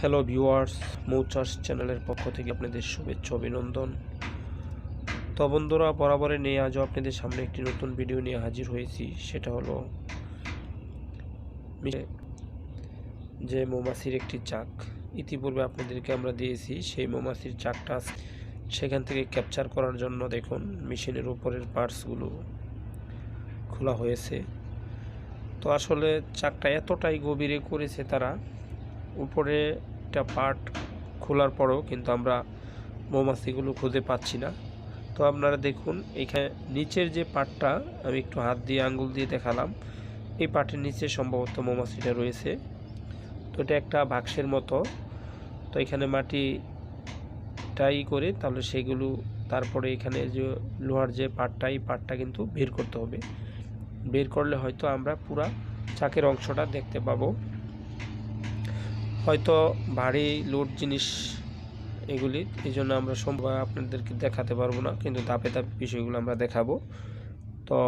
Hello viewers, মৌচাষ চ্যানেলের পক্ষ থেকে আপনাদের শুভেচ্ছা অভিনন্দন। তো বন্ধুরা, বরাবরের নিয়ে আজও আপনাদের সামনে একটি নতুন ভিডিও নিয়ে হাজির হয়েছি। সেটা হলো যে মৌমাছির একটি চাক ইতিপূর্বে আপনাদেরকে আমরা দিয়েছি। সেই মৌমাছির চাকটা সেখান থেকে ক্যাপচার করার জন্য দেখুন মেশিনের উপরের পার্টসগুলো খোলা হয়েছে। তো আসলে চাকটা এতটাই গভীরে করেছে তারা, উপরে একটা পার্ট খোলার পরেও কিন্তু আমরা মৌমাছিগুলো খুঁজে পাচ্ছি না। তো আপনারা দেখুন, এখানে নিচের যে পার্টটা আমি একটু হাত দিয়ে আঙ্গুল দিয়ে দেখালাম, এই পার্টের নিচে সম্ভবত মৌমাছিটা রয়েছে। তো এটা একটা বাক্সের মতো। তো এখানে মাটিটাই করে তাহলে সেগুলো তারপরে এখানে যে লোহার যে পার্টটা, এই পার্টটা কিন্তু বের করতে হবে। বের করলে হয়তো আমরা পুরা চাকের অংশটা দেখতে পাবো। হয়তো ভারী লোড জিনিস এগুলি, এই জন্য আমরা সম্ভব আপনাদেরকে দেখাতে পারবো না, কিন্তু ধাপে ধাপে বিষয়গুলো আমরা দেখাবো। তো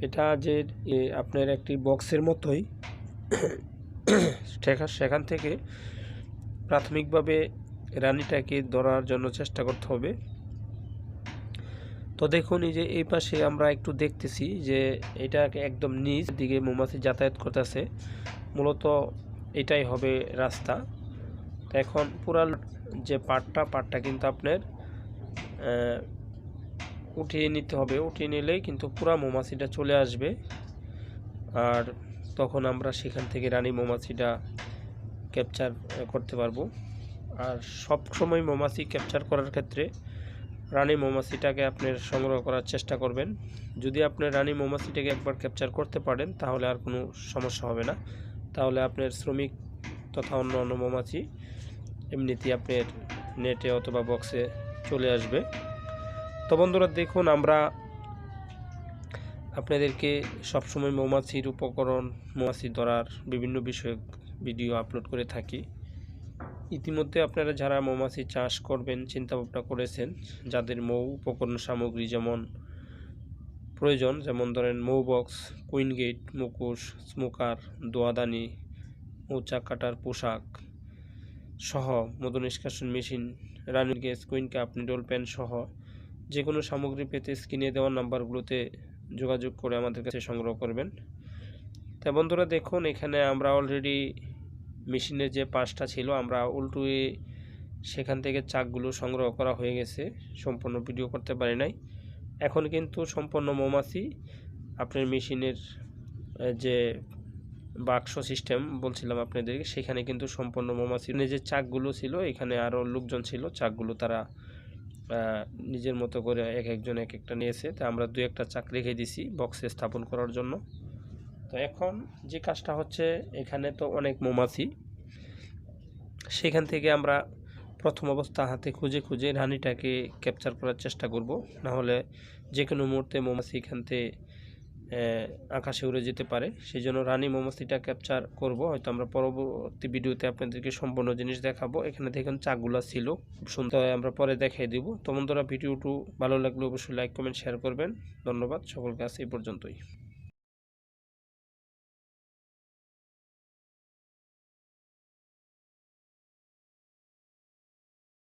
এটা যে আপনার একটি বক্সের মতোই, সেখান থেকে প্রাথমিকভাবে রানীটাকে ধরার জন্য চেষ্টা করতে হবে। তো দেখুন, এই যে এই পাশে আমরা একটু দেখতেছি যে এটা একদম নিচ দিকে মৌমাছি যাতায়াত করতেছে, মূলত এটাই হবে রাস্তা। এখন পুরা যে পাটটা কিন্তু আপনার উঠিয়ে নিতে হবে। উঠিয়ে নিলেই কিন্তু পুরা মৌমাছিটা চলে আসবে, আর তখন আমরা সেখান থেকে রানী মৌমাছিটা ক্যাপচার করতে পারবো। আর সব সময় মৌমাছি ক্যাপচার করার ক্ষেত্রে রানী মৌমাছিটাকে আপনার সংগ্রহ করার চেষ্টা করবেন। যদি আপনি রানী মৌমাছিটাকে একবার ক্যাপচার করতে পারেন তাহলে আর কোনো সমস্যা হবে না। তাহলে আপনার শ্রমিক তথা অন্য অন্য মৌমাছি এমনিতেই আপনার নেটে অথবা বক্সে চলে আসবে। তো বন্ধুরা দেখুন, আমরা আপনাদেরকে সবসময় মৌমাছির উপকরণ, মৌমাছি ধরার বিভিন্ন বিষয়ক ভিডিও আপলোড করে থাকি। ইতিমধ্যে আপনারা যারা মৌমাছি চাষ করবেন চিন্তা ভাবনা করেছেন, যাদের মৌ উপকরণ সামগ্রী যেমন প্রয়োজন, যেমন ধরেন মৌ বক্স, কুইন গেট, মুখোশ, স্মোকার, দোয়াদানি, মৌচাক কাটার পোশাক সহ, মধু নিষ্কাশন মেশিন, রানির গ্যাস, কুইন কাপ, নিডল পেন সহ যে কোনো সামগ্রী পেতে স্ক্রিনে দেওয়া নাম্বারগুলোতে যোগাযোগ করে আমাদের কাছে সংগ্রহ করবেন। তাই বন্ধুরা দেখুন, এখানে আমরা অলরেডি মেশিনের যে পাশটা ছিল আমরা উল্টুয়ে সেখান থেকে চাকগুলো সংগ্রহ করা হয়ে গেছে। সম্পূর্ণ ভিডিও করতে পারি নাই। এখন কিন্তু সম্পূর্ণ মৌমাছি আপনার মেশিনের যে বাক্স সিস্টেম বলছিলাম আপনাদেরকে, সেখানে কিন্তু সম্পূর্ণ মৌমাছি যে চাকগুলো ছিল, এখানে আরও লোকজন ছিল, চাকগুলো তারা নিজের মতো করে একজন এক একটা নিয়েছে। তো আমরা দু একটা চাক রেখে দিছি বক্সে স্থাপন করার জন্য। তো এখন যে কাজটা হচ্ছে, এখানে তো অনেক মৌমাছি, সেখান থেকে আমরা প্রথম অবস্থা হাতে খুঁজে খুঁজে রানীটাকে ক্যাপচার করার চেষ্টা করব। না হলে যে কোনো মুহূর্তে মৌমাছি এখান থেকে আকাশে উড়ে যেতে পারে। সেই জন্য রানী মৌমাছিটা ক্যাপচার করব। হয়তো আমরা পরবর্তী ভিডিওতে আপনাদেরকে সম্পূর্ণ জিনিস দেখাবো। এখানে দেখুন চাকগুলো ছিল খুব সুন্দর, আমরা পরে দেখিয়ে দিব। তো বন্ধুরা, ভিডিওটি ভালো লাগলে অবশ্যই লাইক কমেন্ট শেয়ার করবেন। ধন্যবাদ সকলকে, আজ এই পর্যন্তই।